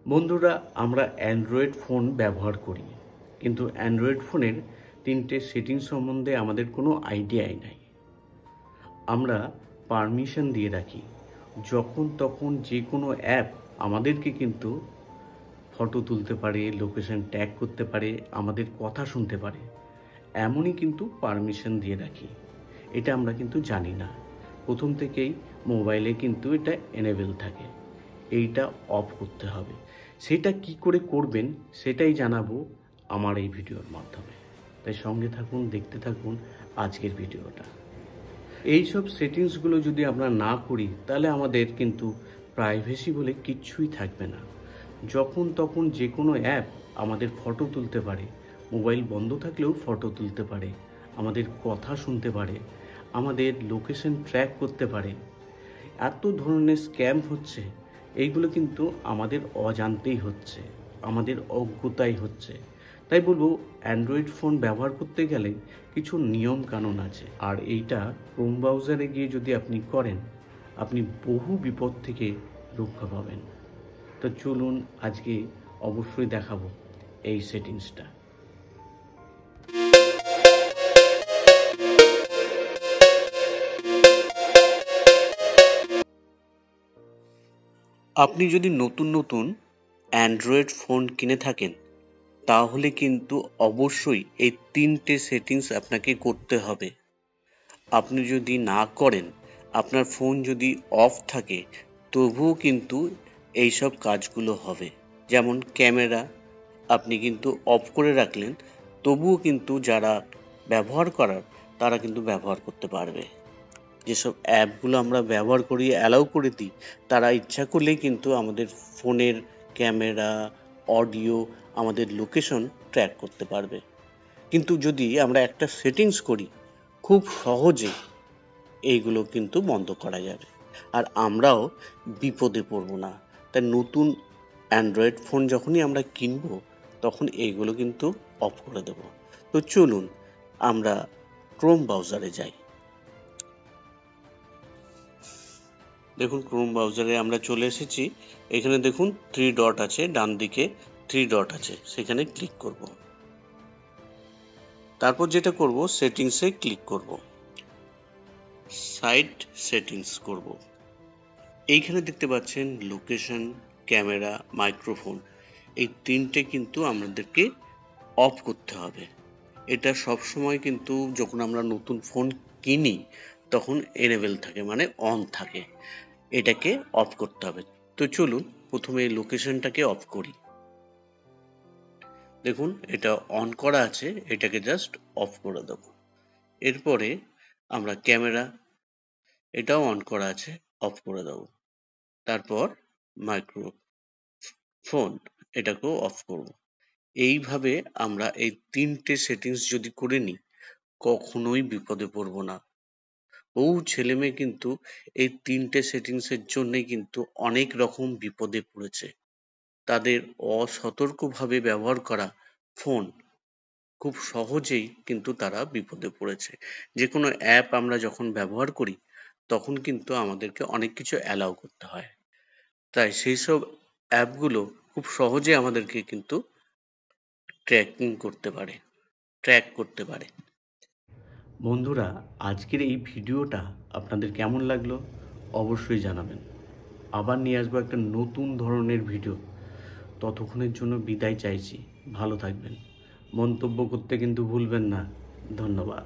বন্ধুরা, আমরা Android phone ব্যবহার করি, কিন্তু অ্যান্ড্রয়েড ফোনের 3টে সেটিংস সম্বন্ধে আমাদের কোনো আইডিয়াই নাই। আমরা পারমিশন দিয়ে রাখি, যখন তখন যে কোনো অ্যাপ আমাদেরকে কিন্তু ফটো তুলতে পারে, লোকেশন ট্যাগ করতে পারে, আমাদের কথা শুনতে পারে, এমনই কিন্তু পারমিশন দিয়ে রাখি। এটা আমরা কিন্তু জানি না, প্রথম থেকেই মোবাইলে কিন্তু এটা এনেবেল থাকে। এইটা অফ করতে হবে। সেটা কি করে করবেন সেটাই জানাবো আমার এই ভিডিওর মাধ্যমে। তাই সঙ্গে থাকুন, দেখতে থাকুন আজকের ভিডিওটা। এই সব সেটিংসগুলো যদি আমরা না করি তাহলে আমাদের কিন্তু প্রাইভেসি বলে কিচ্ছুই থাকবে না। যখন তখন যে কোনো অ্যাপ আমাদের ফটো তুলতে পারে, মোবাইল বন্ধ থাকলেও ফটো তুলতে পারে, আমাদের কথা শুনতে পারে, আমাদের লোকেশন ট্র্যাক করতে পারে। এত ধরনের স্ক্যাম হচ্ছে, এইগুলো কিন্তু আমাদের অজান্তেই হচ্ছে, আমাদের অজ্ঞতাই হচ্ছে। তাই বলবো, অ্যান্ড্রয়েড ফোন ব্যবহার করতে গেলে কিছু নিয়ম কানুন আছে, আর এইটা ক্রোম ব্রাউজারে গিয়ে যদি আপনি করেন, আপনি বহু বিপদ থেকে রক্ষা পাবেন। তো চলুন আজকে অবশ্যই দেখাবো এই সেটিংসটা। আপনি যদি নতুন অ্যান্ড্রয়েড ফোন কিনে থাকেন, তাহলে কিন্তু অবশ্যই এই 3টে সেটিংস আপনাকে করতে হবে। আপনি যদি না করেন, আপনার ফোন যদি অফ থাকে, তবুও কিন্তু এইসব কাজগুলো হবে। যেমন ক্যামেরা আপনি কিন্তু অফ করে রাখলেন, তবুও কিন্তু যারা ব্যবহার করার তারা কিন্তু ব্যবহার করতে পারবে। যেসব অ্যাপগুলো আমরা ব্যবহার করি, অ্যালাউ করে দিই, তারা ইচ্ছা করলেই কিন্তু আমাদের ফোনের ক্যামেরা, অডিও, আমাদের লোকেশন ট্র্যাক করতে পারবে। কিন্তু যদি আমরা একটা সেটিংস করি, খুব সহজে এইগুলো কিন্তু বন্ধ করা যাবে, আর আমরাও বিপদে পড়ব না। তাই নতুন অ্যান্ড্রয়েড ফোন যখনই আমরা কিনবো, তখন এইগুলো কিন্তু অফ করে দেব। তো চলুন আমরা ক্রোম ব্রাউজারে যাই। দেখুন, ক্রোম ব্রাউজারে আমরা চলে এসেছি। এখানে দেখুন 3 ডট আছে, ডান দিকে 3 ডট আছে, সেখানে ক্লিক করব। তারপর যেটা করব, সেটিংসে ক্লিক করব, সাইট সেটিংস করব। এইখানে দেখতে পাচ্ছেন লোকেশন, ক্যামেরা, মাইক্রোফোন, এই 3টে কিন্তু আমাদেরকে অফ করতে হবে। এটা সব সময় কিন্তু যখন আমরা নতুন ফোন কিনি তখন এনেবেল থাকে, মানে অন থাকে। এটাকে অফ করতে হবে। তো চলুন প্রথমে লোকেশনটাকে অফ করি। দেখুন, এটা অন করা আছে, এটাকে জাস্ট অফ করে দেব। এরপরে আমরা ক্যামেরা, এটাও অন করা আছে, অফ করে দেব। তারপর মাইক্রোফোন, এটাকেও অফ করব। এইভাবে আমরা এই 3টে সেটিংস যদি করে নিই, কখনোই বিপদে পড়বো না। বহু ছেলে মেয়ে কিন্তু এই 3টে সেটিংসের জন্যই কিন্তু অনেক রকম বিপদে পড়েছে। তাদের অসতর্কভাবে ব্যবহার করা ফোন খুব সহজেই কিন্তু তারা বিপদে পড়েছে। যে কোনো অ্যাপ আমরা যখন ব্যবহার করি, তখন কিন্তু আমাদেরকে অনেক কিছু অ্যালাউ করতে হয়। তাই সেই সব অ্যাপগুলো খুব সহজে আমাদেরকে কিন্তু ট্র্যাক করতে পারে। বন্ধুরা, আজকের এই ভিডিওটা আপনাদের কেমন লাগলো অবশ্যই জানাবেন। আবার নিয়ে আসবো একটা নতুন ধরনের ভিডিও। ততক্ষণের জন্য বিদায় চাইছি। ভালো থাকবেন, মন্তব্য করতে কিন্তু ভুলবেন না। ধন্যবাদ।